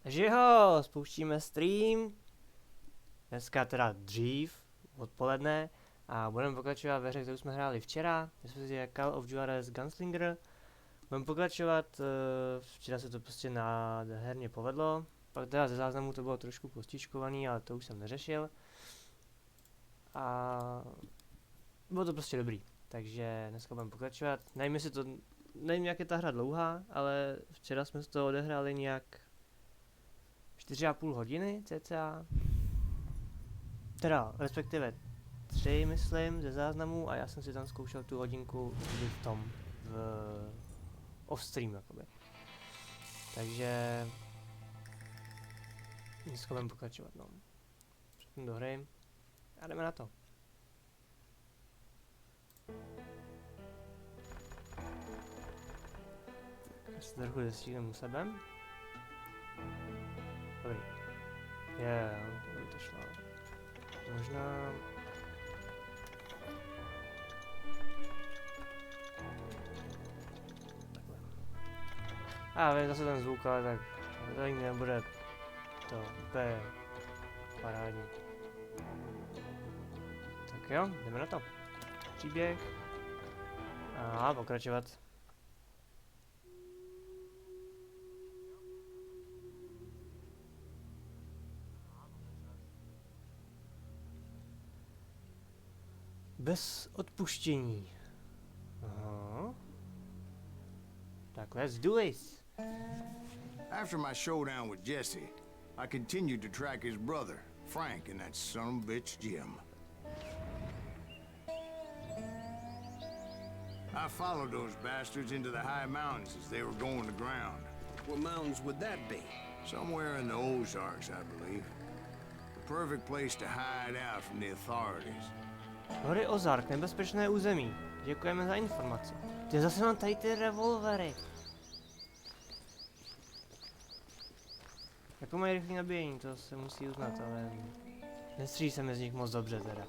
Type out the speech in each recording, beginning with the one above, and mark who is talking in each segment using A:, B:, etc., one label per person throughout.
A: Takže jo, spouštíme stream. Dneska teda dřív, odpoledne. A budeme pokračovat ve hře, kterou jsme hráli včera. Je Call of Juarez Gunslinger. Budeme pokračovat, včera se to prostě nádherně povedlo. Pak teda ze záznamu to bylo trošku postičkovaný, ale to už jsem neřešil. A bylo to prostě dobrý. Takže dneska budeme pokračovat. Nevím, jak je ta hra dlouhá, ale včera jsme z toho odehráli nějak 4,5 hodiny cca. Teda, respektive 3, myslím, ze záznamů, a já jsem si tam zkoušel tu hodinku v tom, off-stream, jakoby. Takže dneska budeme pokračovat, no. Přepnu do hry a jdeme na to. Já se trochu zestřílím u sebe. Dobrý. Dobrý to šlo. Možná... A vím zase ten zvuk, ale tak tady nebude to úplně parádní. Tak jo, jdeme na to. Příběh. A pokračovat. Bez odpuštění. Aha. Tak, let's do this.
B: After my showdown with Jesse, I continued to track his brother, Frank, and that son of a bitch, Jim. I followed those bastards into the high mountains as they were going to ground.
C: What mountains would that be?
B: Somewhere in the Ozarks, I believe. The perfect place to hide out from the authorities.
A: Hory Ozark, nebezpečné území. Děkujeme za informace. Ty zase mám tady ty revolvery. Jako mají rychlé nabíjení, to se musí uznat, ale nestřílí se mi z nich moc dobře teda.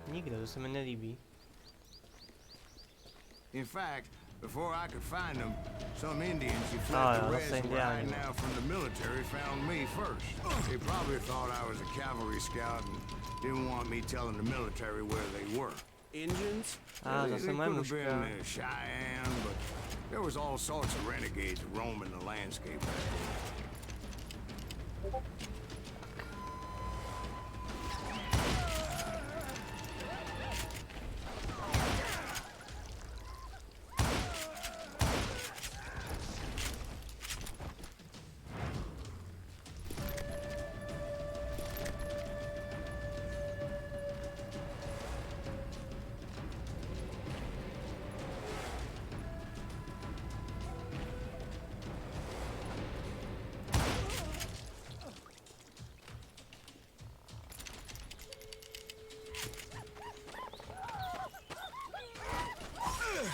A: Nikde, to se mi nelíbí.
B: In fact, before I could find them, some Indians who fled Juarez and were hiding out from the military found me first. They probably thought I was a cavalry scout and didn't want me telling the military where they were.
C: Indians?
B: They could have been Cheyenne, but there was all sorts of renegades roaming the landscape back then.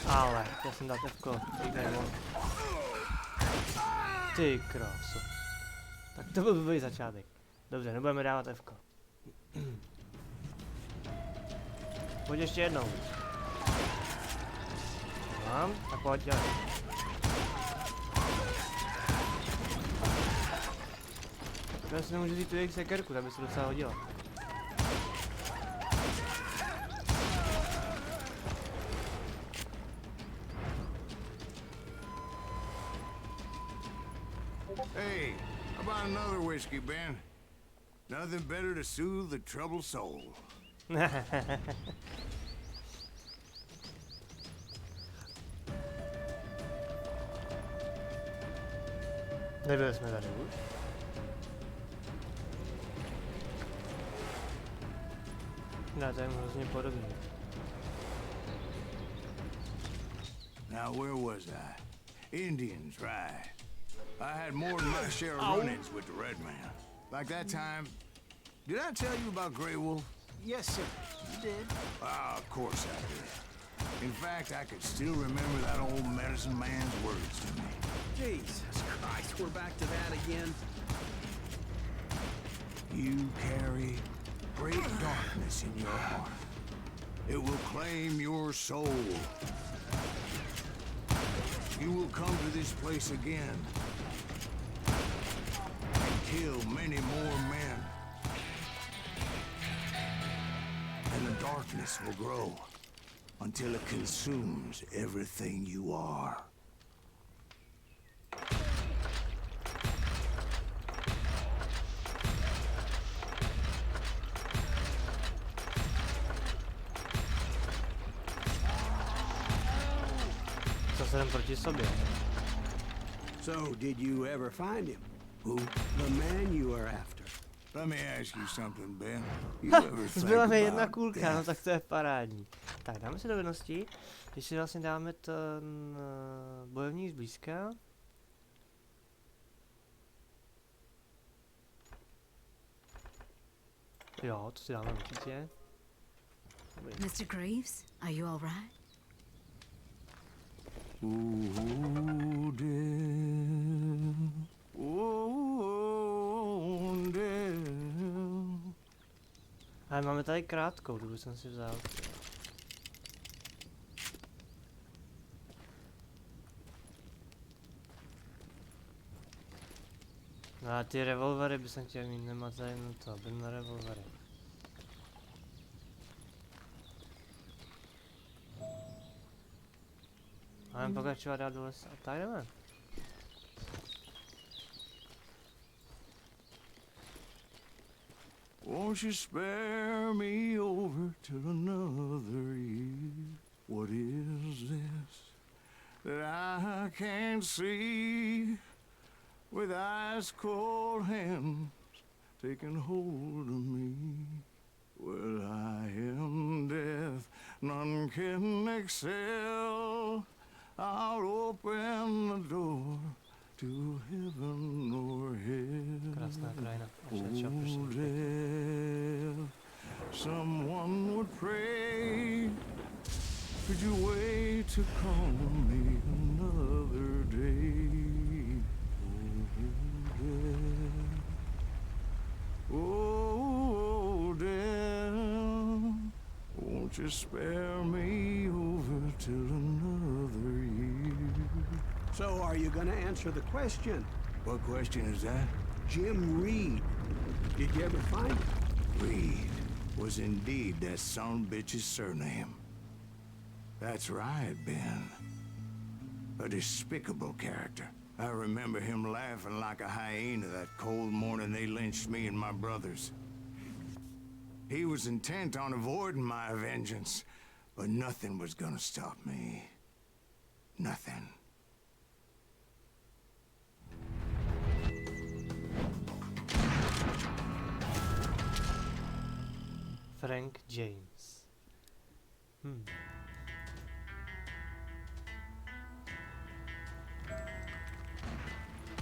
A: Ale, já jsem dal tevko, ty kráso. Tak to byl blbý začátek. Dobře, nebudeme dávat tevko. Pojď ještě jednou. Mám, tak pojď dělat. Já si nemůžu vzít tu jejich sekerku, ta by se docela hodila.
B: Hey, how about another whiskey, Ben? Nothing better to soothe the troubled soul.
A: Nebyli jsme tady už. No, to je hrozně podobný.
B: Now, where was I? Indians, right. I had more than my share of run-ins with the Red Man. Like that time... Did I tell you about Grey Wolf?
C: Yes, sir. You did.
B: Of course I did. In fact, I could still remember that old medicine man's words to me.
C: Jesus Christ, we're back to that again.
B: You carry great darkness in your heart. It will claim your soul. You will come to this place again and kill many more men. And the darkness will grow until it consumes everything you are.
A: Co se jdem proti sobě?
C: So, did you ever find him?
B: Who?
C: The man you are after.
B: Let me ask you something, Ben. You ever
A: Zbyla
B: think
A: mi jedna
B: about
A: kulka, no
B: death?
A: tak to je parádní. Tak dáme si dovednosti, když si vlastně dáme ten bojovník zblízka. Jo, to si dáme určitě. Dobrý.
D: Mr. Graves, are you all right?
B: Oh, death. Oh, death.
A: Ale máme tady krátkou, tu jsem si vzal. No a ty revolvery by jsem chtěl mít, nemá tady no to, byl na revolvery. Máme pokračovat dál do lesa, tak jdeme.
B: Won't you spare me over till another year? What is this that I can't see? With ice cold hands taking hold of me. Well, I am death, none can excel. I'll open the door to heaven or hell.
A: Krásná krajina, až
B: Oh,
A: začal pršet.
B: death, someone would pray. Could you wait to call me another day? Oh, death, won't you spare me over till another year?
C: So, are you gonna answer the question?
B: What question is that?
C: Jim Reed. Did you ever find him?
B: Reed was indeed that son bitch's surname. That's right, Ben. A despicable character. I remember him laughing like a hyena that cold morning they lynched me and my brothers. He was intent on avoiding my vengeance, but nothing was gonna stop me. Nothing.
A: Frank James.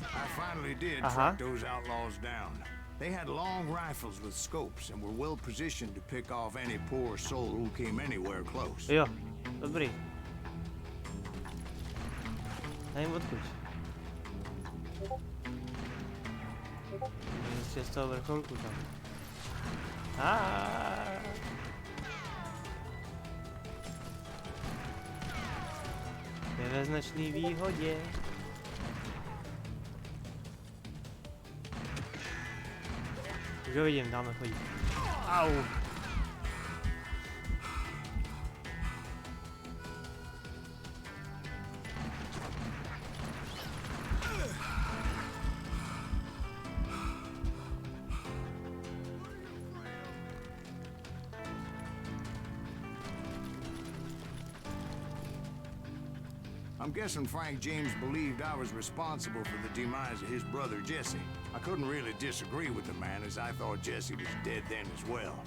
B: I finally did
A: Uh-huh.
B: track those outlaws down. They had long rifles with scopes and were well positioned to pick off any poor soul who came anywhere close.
A: Jo, dobrý. Nevím odkud. Ještě z toho vrcholku tam. Je ve značný výhodě. Už ho vidím, dáme chodit. Au.
B: I'm guessing Frank James believed I was responsible for the demise of his brother Jesse. I couldn't really disagree with the man, as I thought Jesse was dead then as well.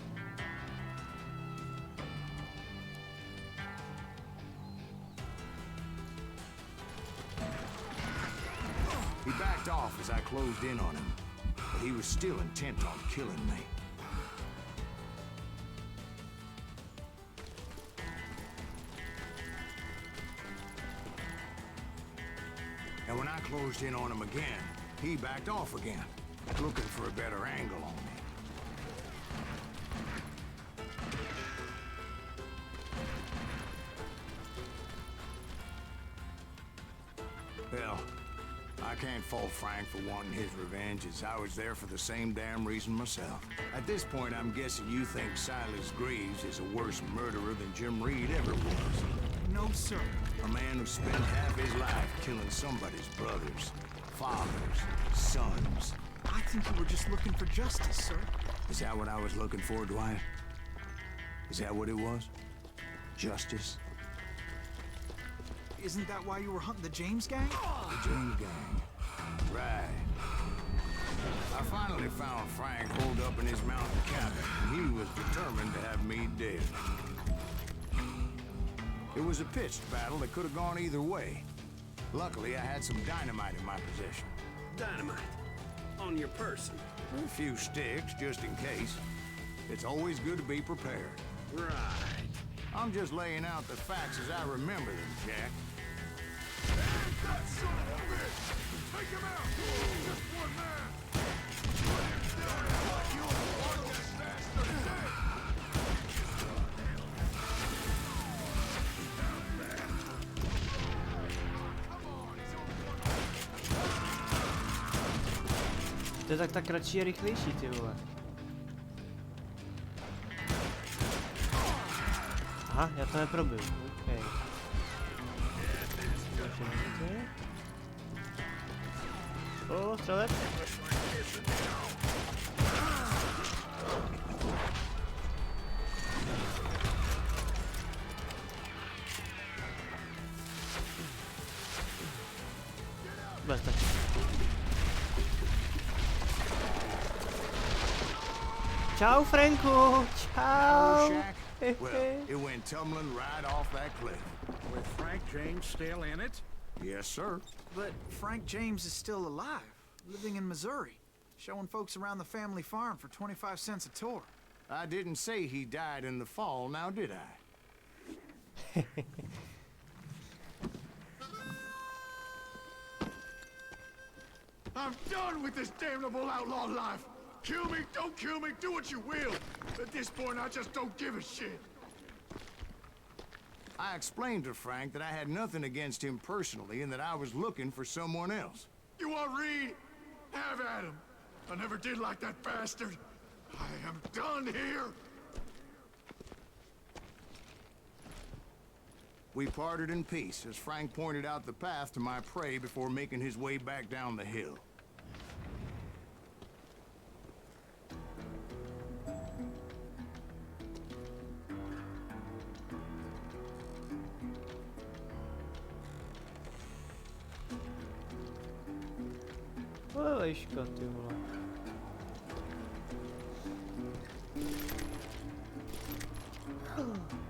B: He backed off as I closed in on him, but he was still intent on killing me. And when I closed in on him again, he backed off again, looking for a better angle on me. Well, I can't fault Frank for wanting his revenge, as I was there for the same damn reason myself. At this point, I'm guessing you think Silas Greaves is a worse murderer than Jim Reed ever was.
E: No, sir.
B: A man who spent half his life killing somebody's brothers, fathers, sons.
E: I think you were just looking for justice, sir.
B: Is that what I was looking for, Dwight? Is that what it was? Justice?
E: Isn't that why you were hunting the James gang?
B: The James gang. Right. I finally found Frank holed up in his mountain cabin, and he was determined to have me dead. It was a pitched battle that could have gone either way. Luckily, I had some dynamite in my possession.
C: Dynamite. On your person.
B: A few sticks, just in case. It's always good to be prepared.
C: Right.
B: I'm just laying out the facts as I remember them, Jack.
F: That son of a bitch! Take him out! Just one man! You want that bastard dead!
A: To je tak ta kratší a rychlejší, ty vole. Aha, já to neprobiju. Okay. O, střelec. Bez tak. Čau, Franku! Čau!
B: Shack? Well, it went tumbling right off that cliff.
F: With Frank James still in it?
B: Yes, sir.
E: But Frank James is still alive, living in Missouri, showing folks around the family farm for 25 cents a tour.
B: I didn't say he died in the fall, now did I?
F: I'm done with this damnable outlaw life! Kill me, don't kill me, do what you will! At this point, I just don't give a shit!
B: I explained to Frank that I had nothing against him personally and that I was looking for someone else.
F: You want Reed? Have at him! I never did like that bastard! I am done here!
B: We parted in peace as Frank pointed out the path to my prey before making his way back down the hill.
A: Lejška, ty vole.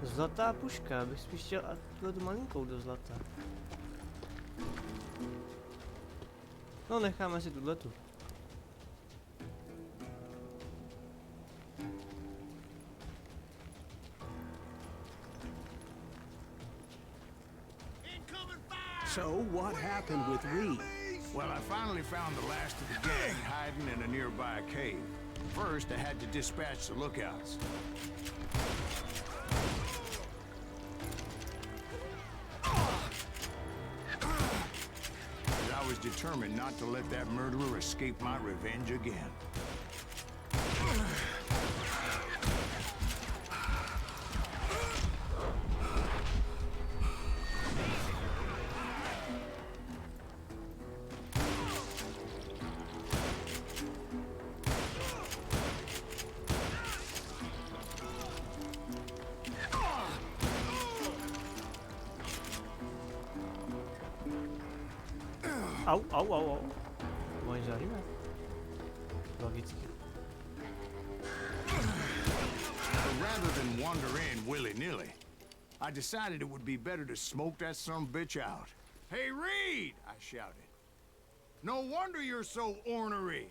A: Zlatá puška, bych spíš chtěl a tuhle tu malinkou do zlata. No, necháme si tuhletu.
C: So, what happened with Reed?
B: Well, I finally found the last of the gang hiding in a nearby cave. First, I had to dispatch the lookouts. But I was determined not to let that murderer escape my revenge again.
A: Au, au, au, au. Moje žaríme. Logicky.
B: Rather than wander in willy-nilly, I decided it would be better to smoke that sumbitch out. Hey, Reed! I shouted. No wonder you're so ornery.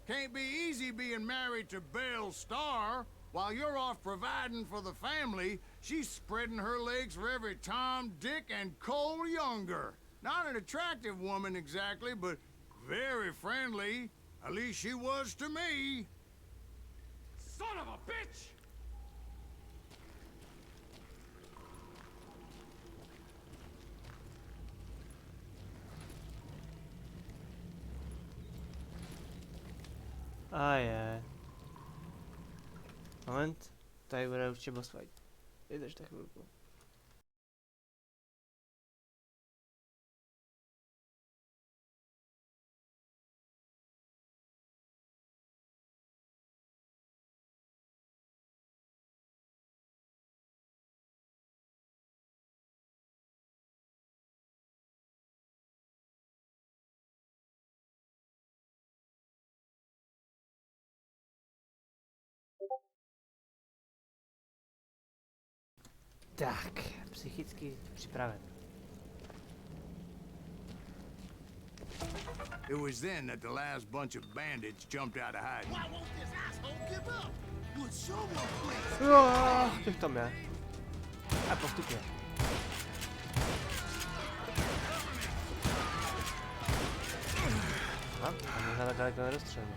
B: Can't be easy being married to Belle Starr. While you're off providing for the family, she's spreading her legs for every Tom, Dick, and Cole Younger. Not an attractive woman exactly, but very friendly. At least she was to me.
F: Son of a bitch!
A: A je. Moment. Tady bude určitě boss fight. Vydržte chvilku. Tak, psychicky připraven.
B: It was then that the last bunch of bandits jumped out of hiding.
F: Why won't this asshole give up? Would someone please?
A: Těch tam je. A postupně. A možná tak daleko nedostřelím.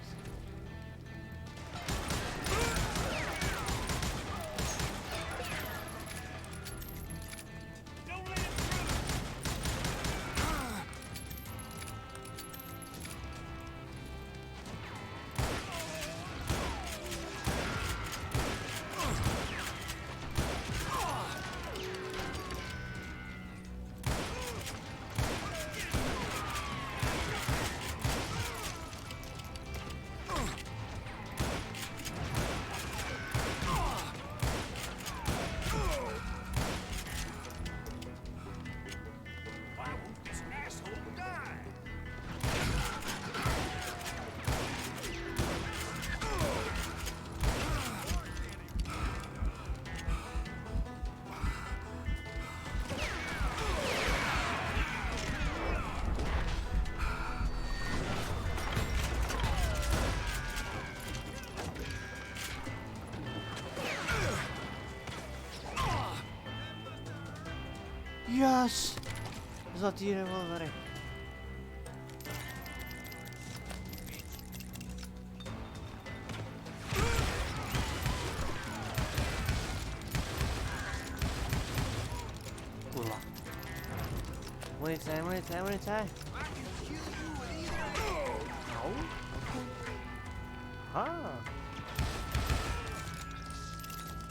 A: Yes! Zlatý revolvery. Kurva. Munice, munice, munice. Au. Aha.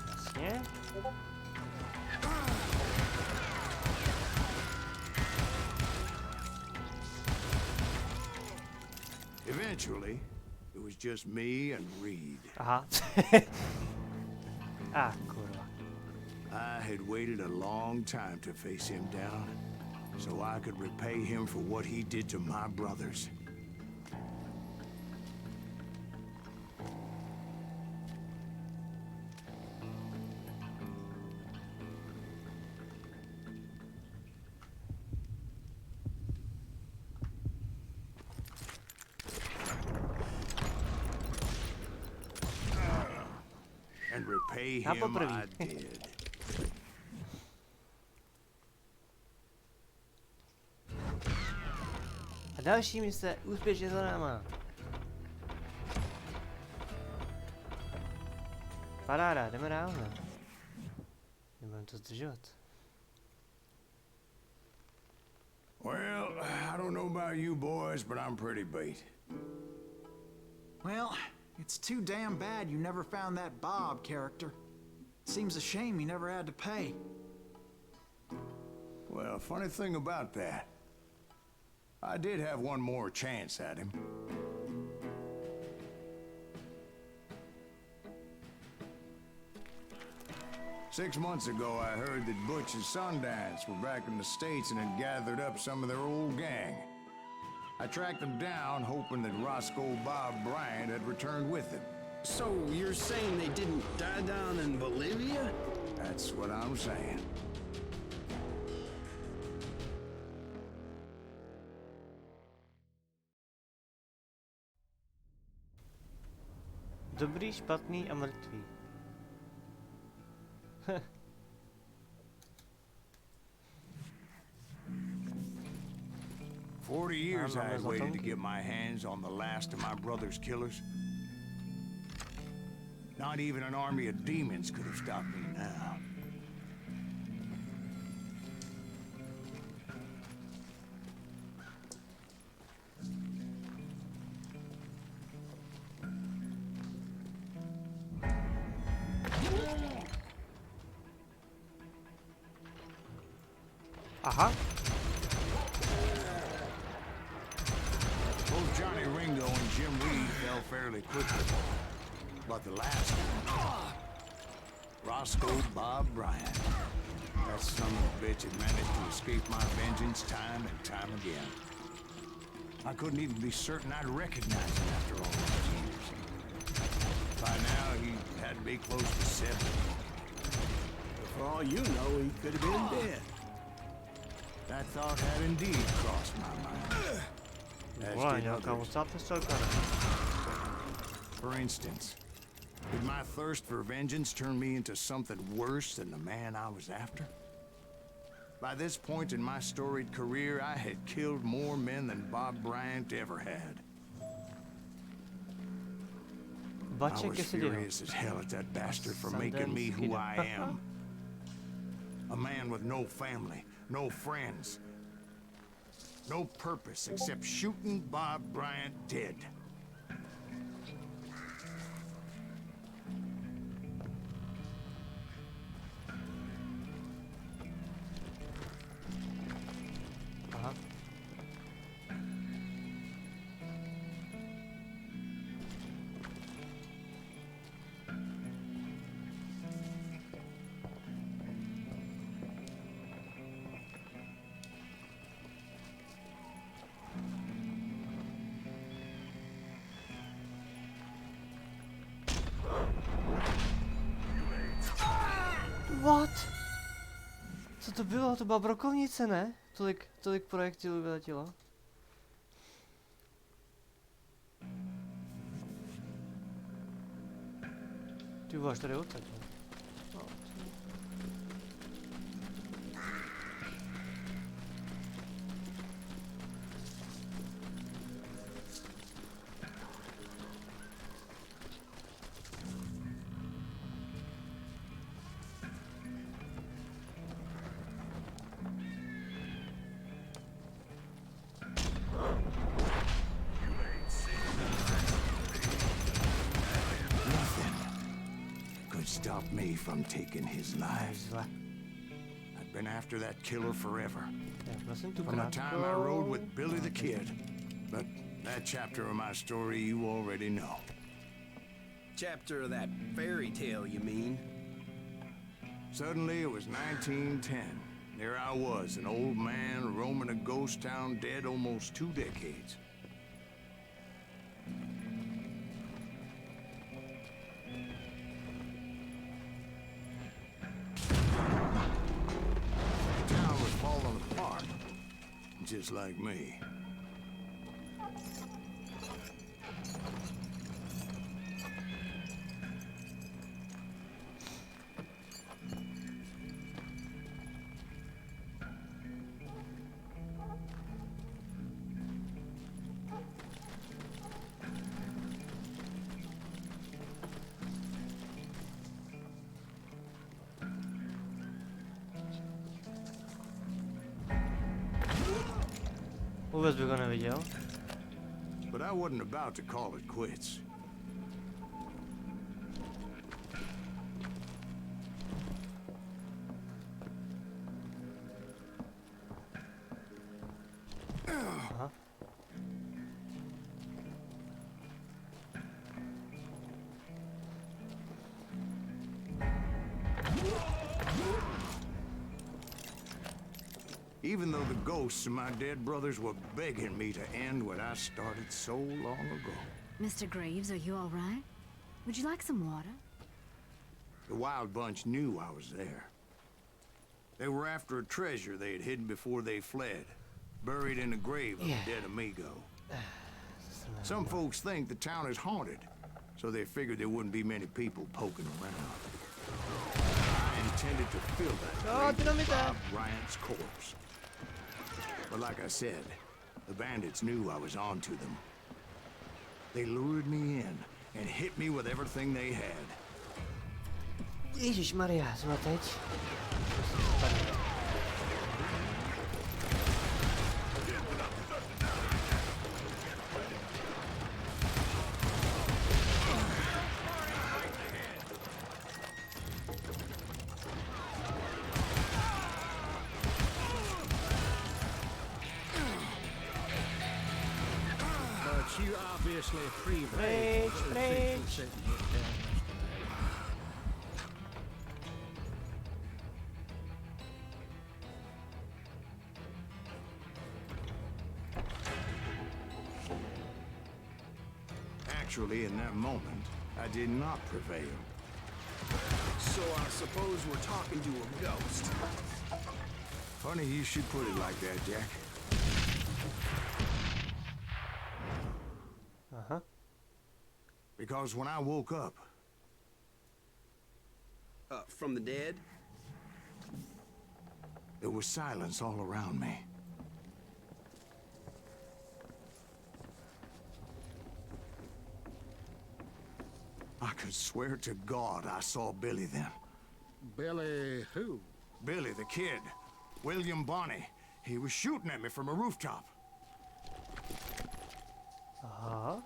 A: Jasně.
B: Eventually, it was just me and Reed.
A: Aha. Kurva.
B: I had waited a long time to face him down, so I could repay him for what he did to my brothers. And repay
A: Na
B: him
A: poprvé.
B: I did.
A: A další mise úspěšně za náma. Paráda, jdeme dál, ne? Nebudeme to zdržovat.
B: Well, I don't know about you boys, but I'm pretty beat.
E: Well, it's too damn bad you never found that Bob character. Seems a shame you never had to pay.
B: Well, funny thing about that, I did have one more chance at him. Six months ago, I heard that Butch and Sundance were back in the States and had gathered up some of their old gang. I tracked them down, hoping that Roscoe Bob Bryant had returned with them.
C: So you're saying they didn't die down in Bolivia?
B: That's what I'm saying.
A: Dobrý, špatný a mrtvý.
B: 40 years I
A: Máme
B: had waited to
A: zlatonky.
B: get my hands on the last of my brother's killers. Not even an army of demons could have stopped me now.
A: Aha.
B: Both Johnny Ringo and Jim Reed fell fairly quickly. But the last one, Roscoe Bob Bryant. That son of a bitch had managed to escape my vengeance time and time again. I couldn't even be certain I'd recognize him after all those years. By now, he had to be close to 70.
C: For all you know, he could have been dead.
B: That thought had indeed crossed my mind. As
A: Vole,
B: did
A: nějaká
B: others.
A: odsá pistolka.
B: For instance, did my thirst for vengeance turn me into something worse than the man I was after? By this point in my storied career, I had killed more men than Bob Bryant ever had. I
A: Baček
B: was
A: je si dělal.
B: furious as hell at that bastard for making me who I am. A man with no family, no friends, no purpose except shooting Bob Bryant dead.
A: Aha. What? Co to bylo? To byla brokovnice, ne? Tolik projektilů vyletělo. Ty vole, až tady odsaď. No.
B: Could stop me from taking his life.
A: Zle.
B: I'd been after that killer forever.
A: Tak, prosím tu
B: From the time I rode with Billy the
A: No,
B: Kid. But that chapter of my story you already know.
C: Chapter of that fairy tale, you mean?
B: Suddenly it was 1910. There I was, an old man roaming a ghost town dead almost 2 decades. The town was falling apart, just like me.
A: Vůbec bych ho neviděl.
B: But I wasn't about to call it quits.
A: Aha.
B: Even though the ghosts of my dead brothers were begging me to end what I started so long ago.
D: Mr. Graves, are you all right? Would you like some water?
B: The Wild Bunch knew I was there. They were after a treasure they had hidden before they fled, buried in the grave of a dead amigo. Some folks think the town is haunted, so they figured there wouldn't be many people poking around. I intended to fill that grave with Bob Bryant's corpse. But like I said, The bandits knew I was on to them. They lured me in and hit me with everything they had.
A: Ježišmarja, jsme teď.
C: But you obviously prevailed.
A: Preach, preach.
B: Actually, in that moment, I did not prevail.
C: So I suppose we're talking to a ghost.
B: Funny you should put it like that, Jack.
A: Aha.
B: Because when I woke up,
C: From the dead?
B: there was silence all around me. I could swear to God I saw Billy then.
C: Billy who?
B: Billy, the kid. William Bonney. He was shooting at me from a rooftop.
A: Aha.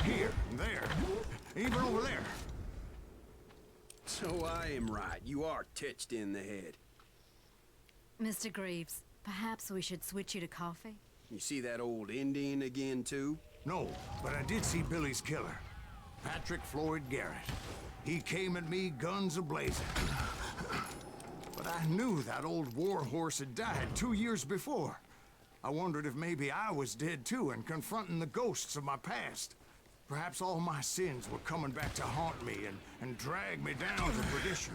B: Here, and there, even over there.
C: So I am right. You are touched in the head.
D: Mr. Greaves, perhaps we should switch you to coffee?
C: You see that old Indian again, too?
B: No, but I did see Billy's killer, Patrick Floyd Garrett. He came at me guns a-blazing. But I knew that old war horse had died 2 years before. I wondered if maybe I was dead too and confronting the ghosts of my past. Perhaps all my sins were coming back to haunt me and drag me down to perdition.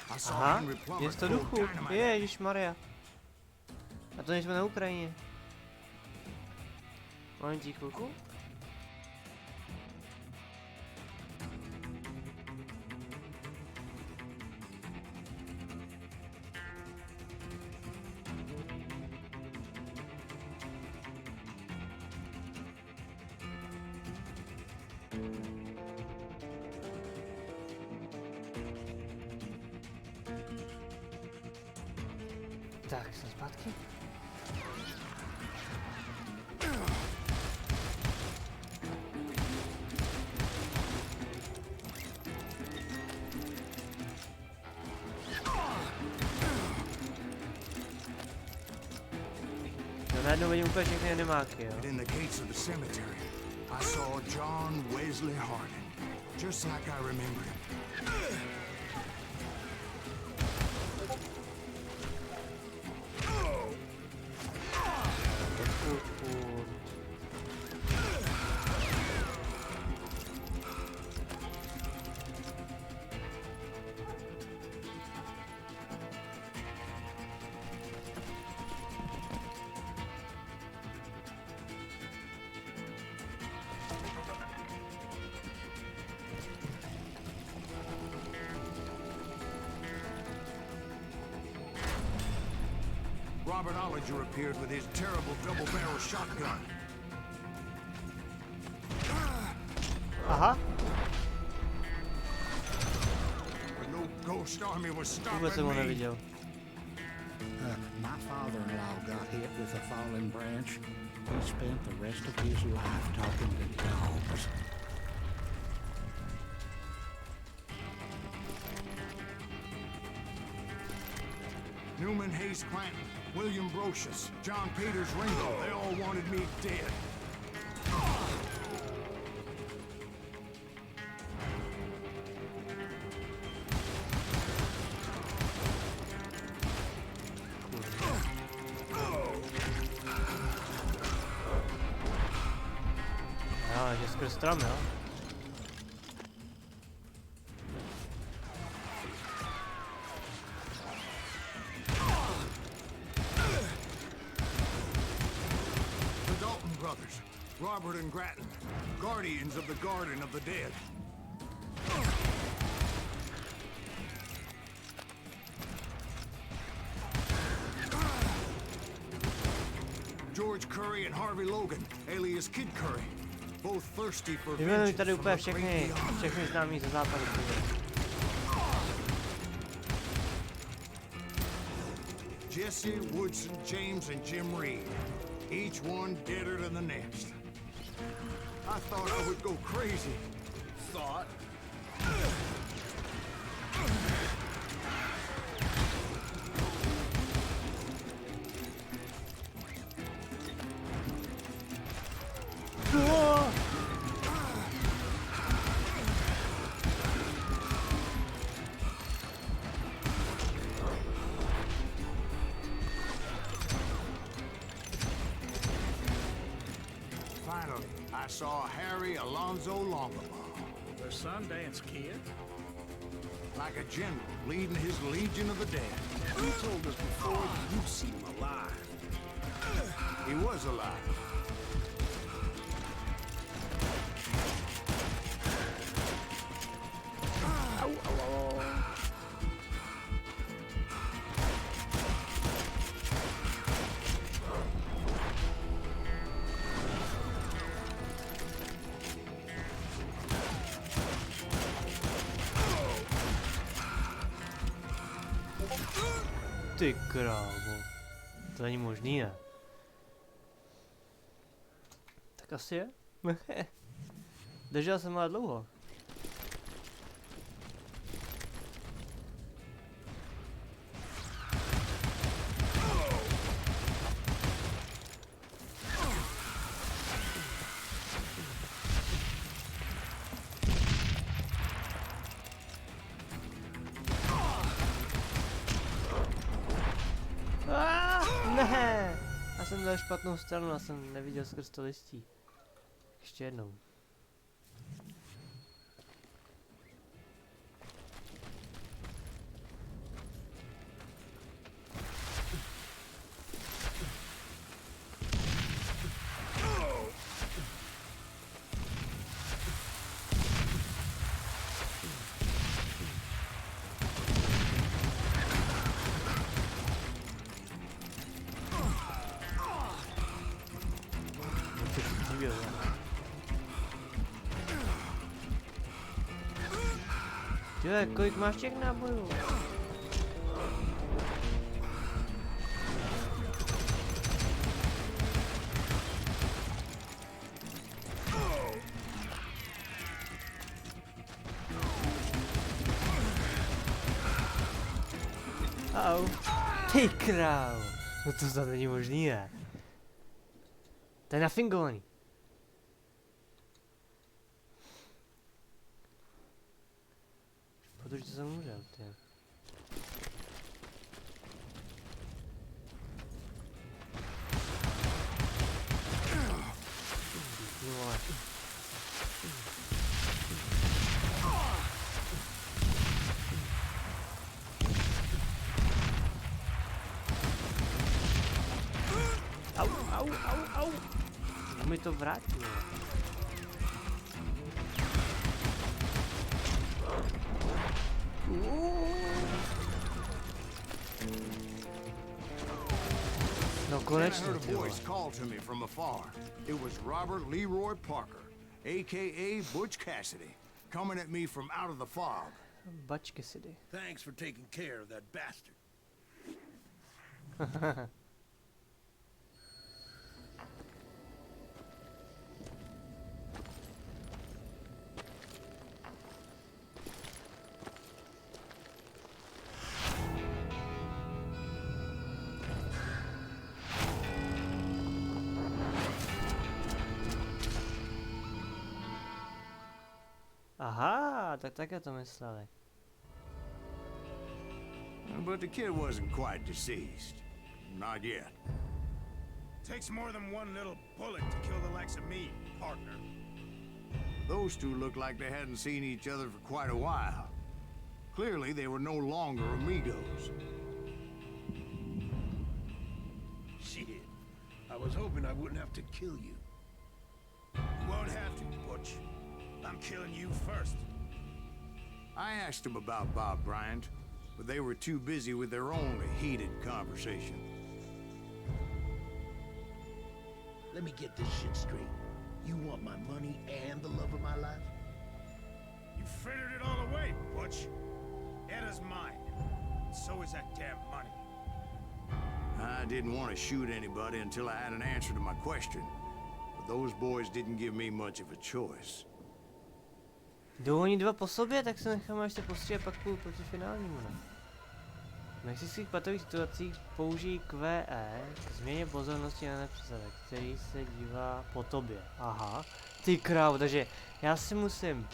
B: I saw
A: Aha,
B: Henry Plummer
A: jest to
B: throw
A: duchu.
B: dynamite.
A: Ježišmarja. A to nejsme na Ukrajině. Momentík, chvilku. Tak, jsem zpátky. No najednou vidím úplně všechny animáky, jo.
B: And in the gates of the cemetery, I saw John Wesley Hardin, just like I remembered him. Robert Ollinger appeared with his terrible double-barrel shotgun.
A: Aha,
B: But no ghost army was
A: vůbec jsem ho
B: stopping me.
A: neviděl.
G: My father-in-law got hit with a fallen branch. He spent the rest of his life talking to dogs.
B: Newman Hayes Clanton, William Brocious, John Peters Ringo, they all wanted me dead.
A: Jo, že skrz strom, jo.
B: The Dalton brothers, Robert and Grattan, guardians of the Garden of the Dead. George Curry and Harvey Logan, alias Kid Curry. Both thirsty for
A: Vyjmenuj
B: vengeance
A: tady
B: from
A: úplně
B: the great
A: všechny
B: beyond.
A: známý ze západu.
B: Jesse, Woodson, James, and Jim Reed. Each one deader than the next. I thought I would go crazy. Thought? Finally, I saw Harry Alonzo Longabaugh.
C: The Sundance Kid?
B: Like a general leading his legion of the dead.
C: You told us before that you'd seen him alive.
B: He was alive.
A: Ty krávo. To není možný, ne? Tak asi je. Držel jsem ale dlouho. Ne! Já jsem dal špatnou stranu, já jsem neviděl skrz to listí. Ještě jednou. Tyhle, kolik máš těch nábojů? Au. Ty král. No to snad není možný, ne? To je nafingovaný. Protože to jsem umřel, ty. Vole. Au, au, au, au. Kdo mi to vrátil? No konečně,
B: Then I heard
A: ty
B: a
A: vole.
B: voice call to me from afar. It was Robert Leroy Parker, a.k.a. Butch Cassidy, coming at me from out of the fog.
A: Bačky si dej.
C: Thanks for taking care of that bastard.
A: Aha, tak také to mysleli.
B: But the kid wasn't quite deceased. Not yet.
F: Takes more than one little bullet to kill the likes of me, partner.
B: Those two looked like they hadn't seen each other for quite a while. Clearly, they were no longer amigos.
C: Shit. I was hoping I wouldn't have to kill you.
F: You won't have to, Butch. I'm killing you first.
B: I asked them about Bob Bryant, but they were too busy with their own heated conversation.
C: let me get this shit straight. You want my money and the love of my life?
F: You frittered it all away, Butch. Etta's mine. So is that damn money.
B: I didn't want to shoot anybody until I had an answer to my question. But those boys didn't give me much of a choice.
A: Jdou oni dva po sobě, tak se necháme ještě postříhat, pak půjdu proti finálnímu, ne? V mexických patových situacích použijí QE k změně pozornosti na nepřítele, který se dívá po tobě. Aha, ty krávo, takže já si musím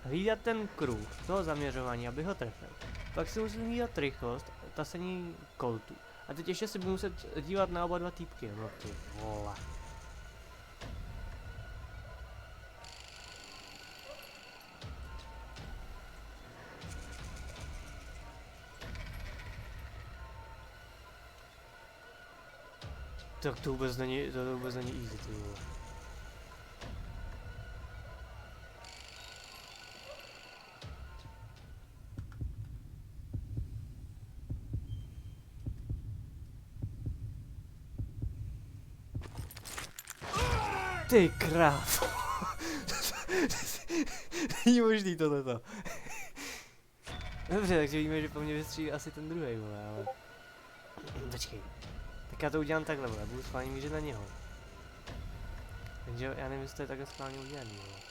A: hlídat ten kruh toho zaměřování, aby ho trefil. Pak si musím hlídat rychlost, tasení koltu. A teď ještě si budu muset dívat na oba dva týpky, no ty vole. Tak to vůbec není easy, ty vole. Ty krávo. Není možný tohleto. Dobře, takže víme, že po mně vystřílí asi ten druhý, vole, ale... Počkej. Tak já to udělám takhle, vole, budu schválně mířit na něho. Takže já nevím, jestli to je takhle schválně udělaný, vole.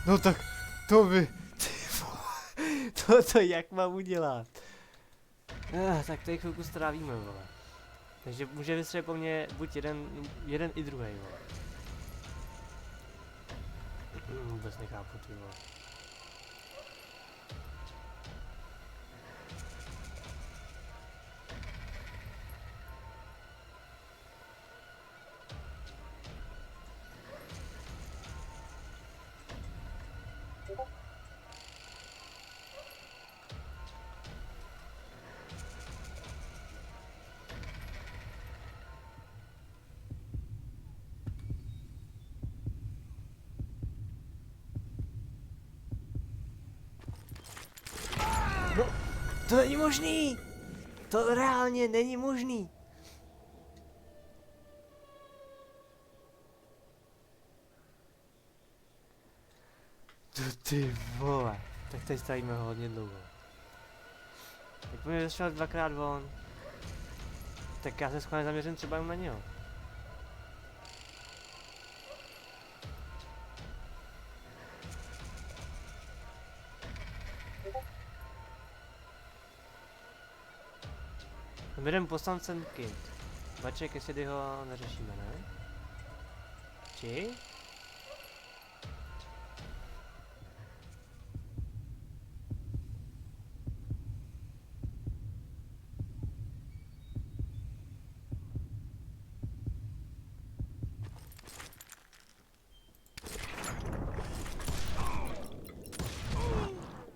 A: No tak, to by... To jak mám udělat? Tak tady chvilku strávíme, vole. Takže může vystřelit po mně buď jeden i druhý, vole. Vůbec nechápu, ty vole. No, to není možný! To reálně není možný! To ty vole, tak tady stavíme hodně dlouho. Tak mě zašel dvakrát von. Tak já se schválně zaměřím třeba jen na něho. Jdem poslancem Kid. Baček, jestli ho neřešíme, ne? Či?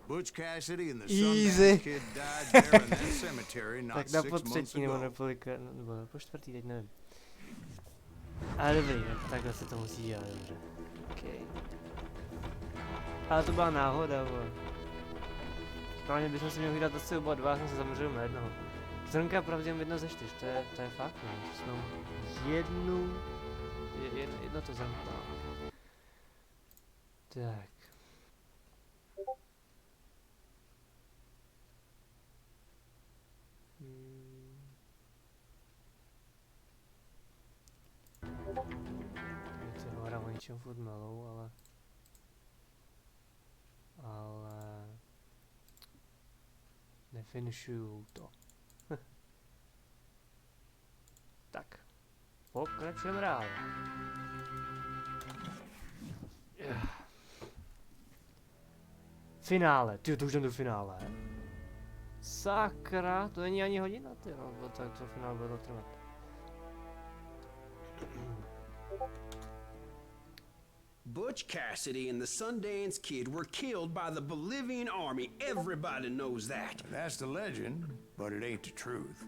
B: Butch Cassidy and the
A: Easy.
B: Sundance Kid died there in that cemetery not
A: Tak na
B: 6
A: po
B: months
A: třetí nebo na
B: ago.
A: polika, nebo na po čtvrtý, teď nevím. Ale dobrý, tak takhle se to musí dělat, dobře. Okay. Ale to byla náhoda, vole. Správně bychom si měli hlídat asi oba dva, jsem se zaměřil na jednoho. Zrnka pravděpodobně jedno ze 4, to je fakt, no. Jsme jedno to zamknul. Tak. Je to hra o něčem furt melou, ale nefinišuju to. Tak, pokračujeme dál. Finále, ty to už jdem do finále. Sakra, to není ani hodina, ty no, tak to finále bude trvat.
C: Butch Cassidy and the Sundance Kid were killed by the Bolivian army. Everybody knows that.
B: That's the legend, but it ain't the truth.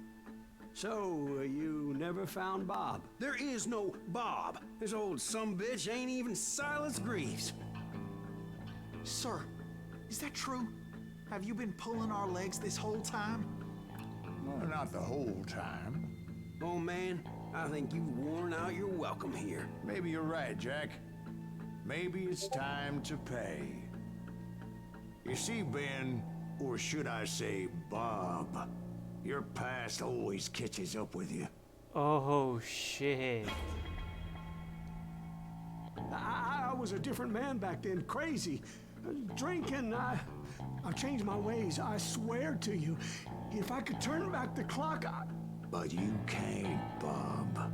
C: So, you never found Bob? There is no Bob. This old sumbitch ain't even Silas Greaves.
E: Sir, is that true? Have you been pulling our legs this whole time?
B: Well, not the whole time.
C: Oh man, I think you've worn out your welcome here.
B: Maybe you're right, Jack. Maybe it's time to pay. You see, Ben, or should I say Bob, your past always catches up with you.
A: Oh shit.
H: I was a different man back then, crazy. Drinking, I've changed my ways, I swear to you. If I could turn back the clock,
B: But you can't, Bob.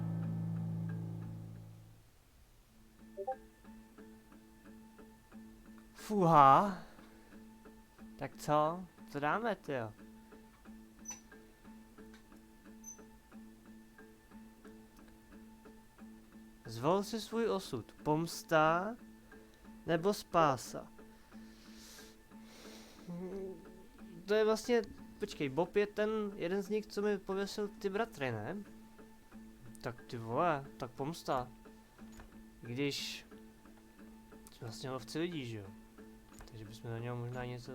A: Fuha. Tak co? Co dáme, tyjo? Zvol si svůj osud. Pomsta nebo spása. To je vlastně... Počkej, Bob je ten jeden z nich, co mi pověsil ty bratry, ne? Tak ty vole, tak pomsta. Když... Vlastně lovci lidí, že jo? Takže bychom na něho možná něco...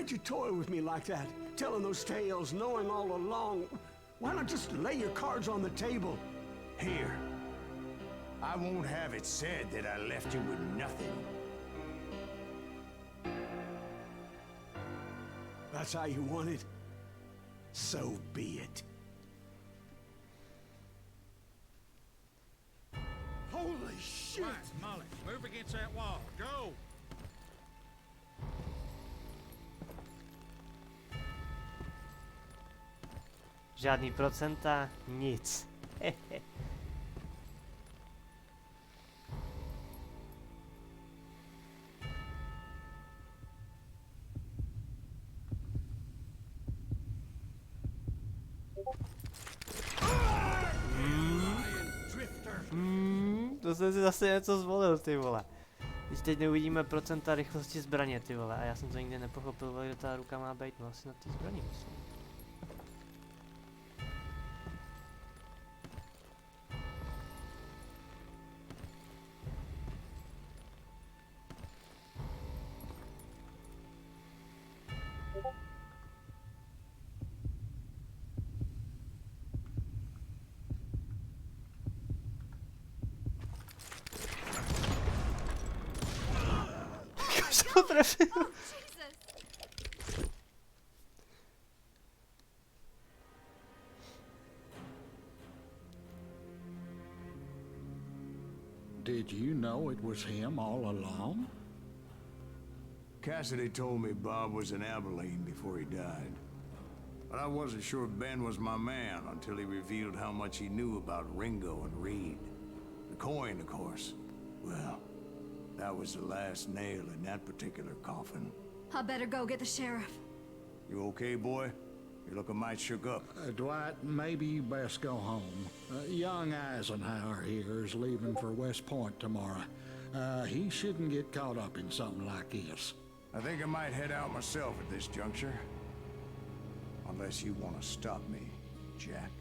H: why'd you toy with me like that? Telling those tales, knowing all along. Why not just lay your cards on the table?
B: Here. I won't have it said that I left you with nothing.
H: That's how you want it? So be it.
F: Holy shit!
G: Right, Molly, move against that wall. Go!
A: Žádný procenta, nic. To jsem si zase něco zvolil, ty vole. Teď neuvidíme procenta rychlosti zbraně, ty vole. A já jsem to nikdy nepochopil, kde ta ruka má být. No asi na té zbraní, myslím.
G: Did you know it was him all along?
B: Cassidy told me Bob was in Abilene before he died. But I wasn't sure Ben was my man until he revealed how much he knew about Ringo and Reed. The coin, of course. Well, that was the last nail in that particular coffin.
D: I better go get the sheriff.
B: You okay, boy? You're looking mighty shook up.
G: Dwight, maybe you best go home. Young Eisenhower here is leaving for West Point tomorrow. He shouldn't get caught up in something like this.
B: I think I might head out myself at this juncture. Unless you want to stop me, Jack.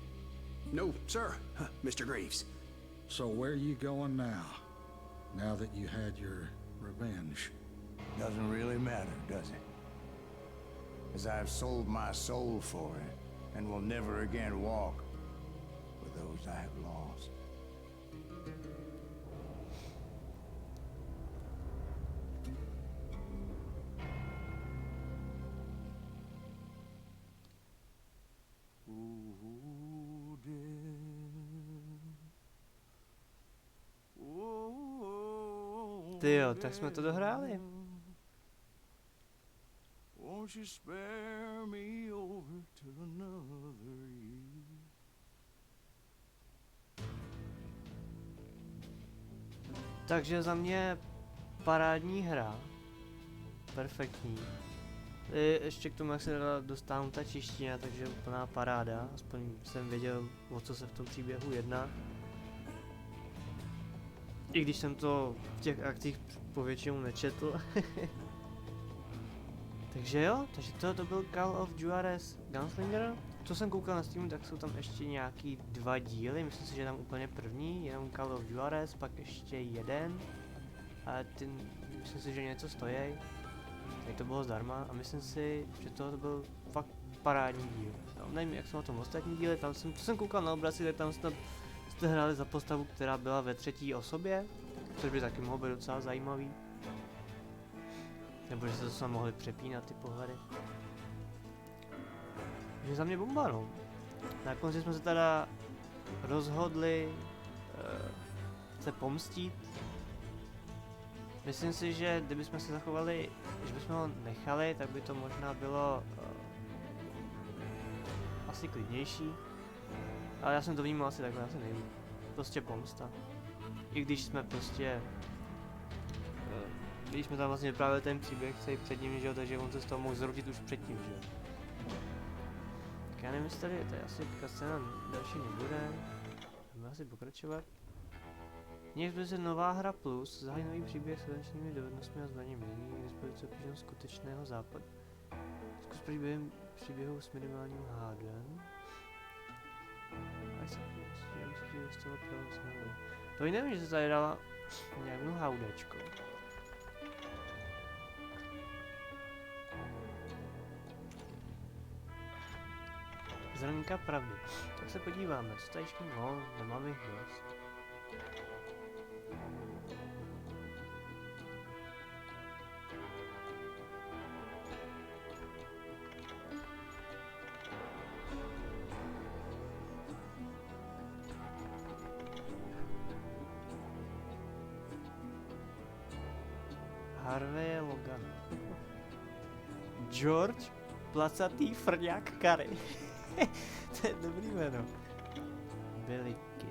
C: No, sir, Mr. Greaves.
G: So where you going now? Now that you had your revenge?
B: Doesn't really matter, does it? As I've sold my soul for it, and will never again walk with those I have lost.
A: Tyjo, tak jsme to dohráli.
B: Won't you spare me over to another year?
A: Takže za mě parádní hra. Perfektní. Ještě k tomu, jak se dala dostáhnout ta čeština, takže úplná paráda. Aspoň jsem věděl, o co se v tom příběhu jedná. I když jsem to v těch akcích povětšinou nečetl. Takže jo, takže to byl Call of Juarez Gunslinger. Co jsem koukal na Steamu, tak jsou tam ještě nějaký 2 díly, myslím si, že je tam úplně první, jenom Call of Juarez, pak ještě jeden. A ten, myslím si, že něco stojí. Tak to bylo zdarma a myslím si, že to byl fakt parádní díl. No, nevím, jak jsou na tom ostatní díly, tam jsem, co jsem koukal na obrazy, tak tam jste hráli za postavu, která byla ve 3. osobě, což by taky mohlo být docela zajímavý. Nebo že se to s mohli přepínat ty pohledy. Takže za mě bomba, no. Na konci jsme se teda rozhodli se pomstít. Myslím si, že kdybychom se zachovali, že bychom ho nechali, tak by to možná bylo asi klidnější. Ale já jsem to vnímal asi takhle, asi nejvíc. Prostě pomsta. I když jsme prostě... když jsme tam vlastně právě ten příběh celý před ním, že jo, takže on se z toho mohl zroutit už předtím, že jo. Tak já nevím, jestli tady asi scéna další nebude. Budeme asi pokračovat. Někdy se nová hra plus, zahájí nový příběh s finančními dovednostmi a zbraněmi, nyní k dispozici občanů skutečného západu. Zkus příběhu s minimálním hádem. Až se musíte dostat pravou cenu. To i nevím, že se tady dala nějakou haudečko. Zrnka pravdy. Tak se podíváme, co tady ještě nemáme jich dost. Harvey Logan. George Placatý frňák Kary. To je dobrý jméno. Billy Kid.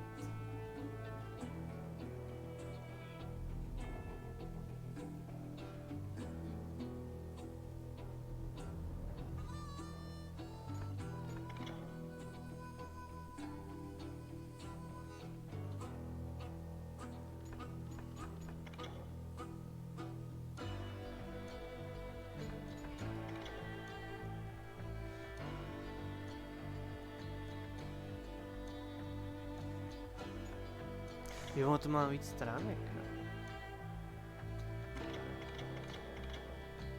A: Jo, to má víc stránek, ne?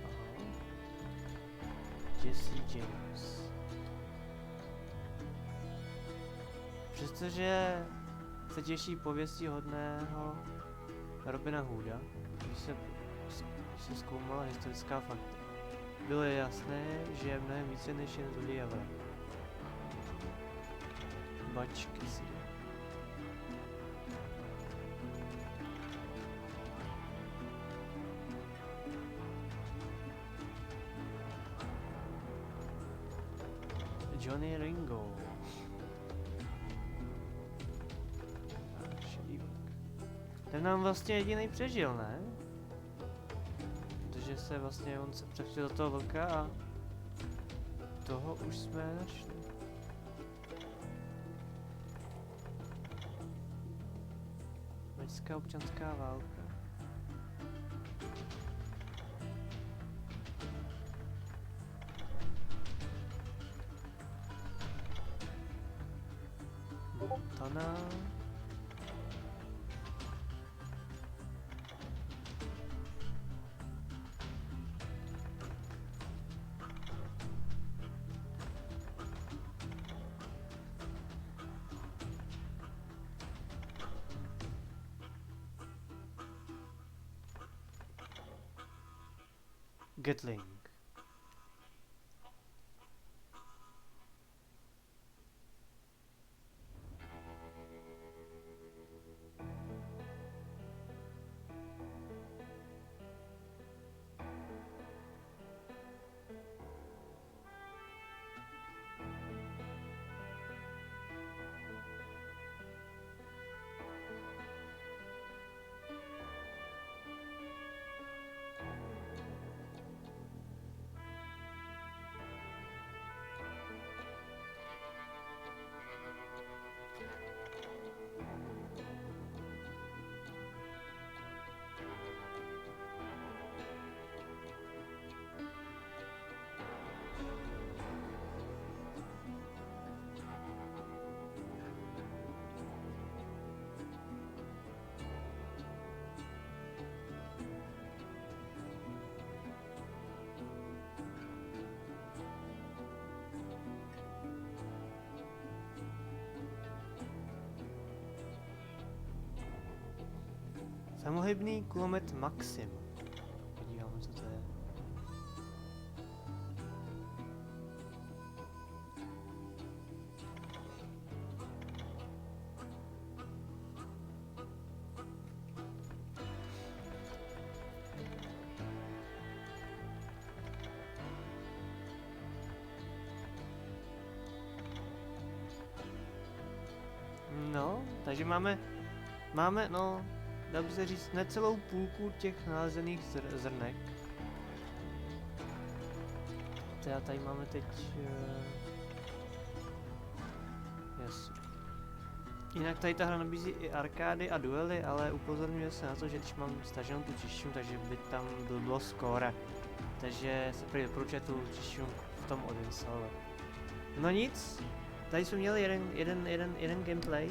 A: Aha. Jesse James. Přestože se těší pověstí hodného Robina Hooda, když se zkoumala historická fakta, bylo jasné, že je mnohem více než jen zlý a vrah. Bačky si jde. Johnny Ringo. Ten nám vlastně jediný přežil, ne? Protože se vlastně on se převřel do toho vlka a toho už jsme našli. Americká občanská válka. Montana. Gatling. Samohybný kulomet Maxim. Podíváme, co to je. No, takže máme, no, dá by se říct, necelou půlku těch nalezených zrnek. Teda tady máme teď... Yes. Jinak tady ta hra nabízí i arkády a duely, ale upozorňuje se na to, že když mám staženou tu češtinu, takže by tam bylo skóre. Takže se prý doporučuje tu češtinu v tom odinstalovat. No nic, tady jsme měli jeden gameplay.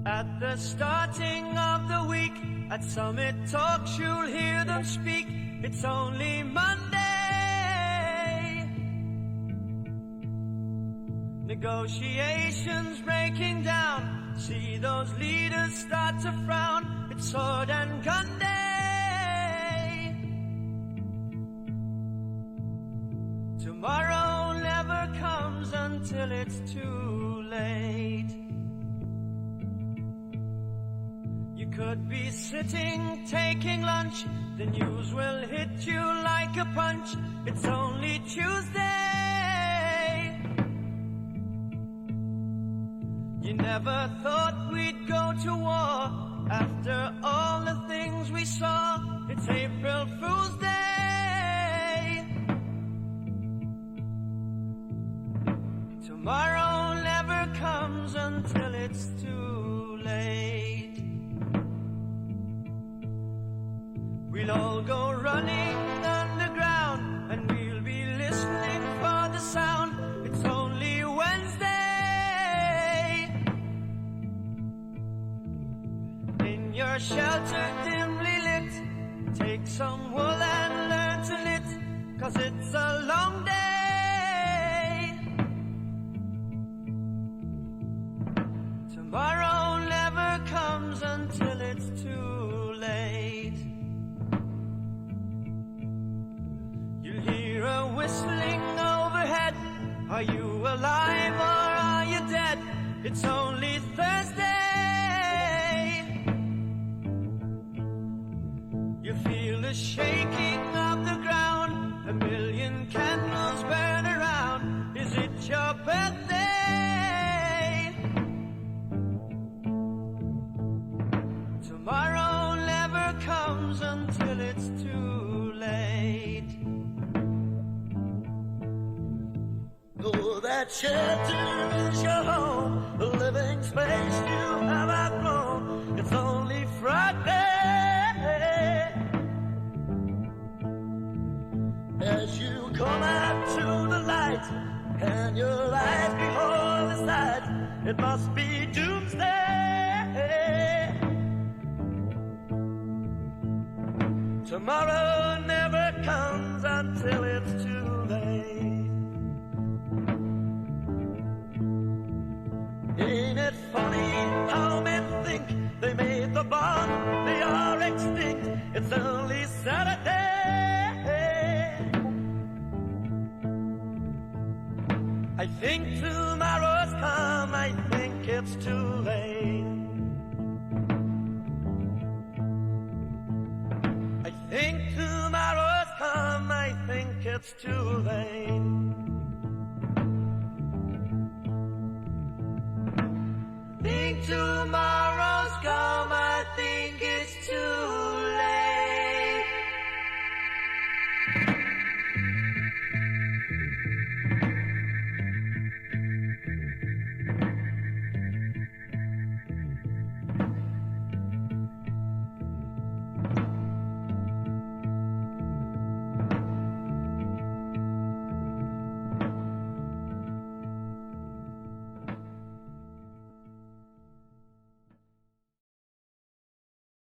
I: At the starting of the week, at Summit Talks you'll hear them speak. It's only Monday. Negotiations breaking down. See those leaders start to frown. It's sword and gun day. Tomorrow never comes until it's too late. You could be sitting, taking lunch. The news will hit you like a punch. It's only Tuesday. You never thought we'd go to war after all the things we saw. It's April Fool's Day. Tomorrow never comes until it's too late. We'll all go running underground and we'll be listening for the sound. It's only Wednesday. In your shelter dimly lit, take some wool and learn to knit, 'cause it's a long day. Tomorrow never comes until it's too late. You'll hear a whistling overhead. Are you alive or are you dead? It's only Thursday. You feel the shaking of the ground. A million candles burn around. Is it your birthday? Tomorrow never comes until it's too late. Oh, that shelter is your home, the living space you have outgrown. It's only Friday. As you come out to the light, and your eyes behold the sight, it must be doomsday. Tomorrow never comes until it's too late. Ain't it funny how men think they made the bond, they are extinct, it's only Saturday. I think tomorrow's come, I think it's too late. I think tomorrow's come, I think it's too late. Think tomorrow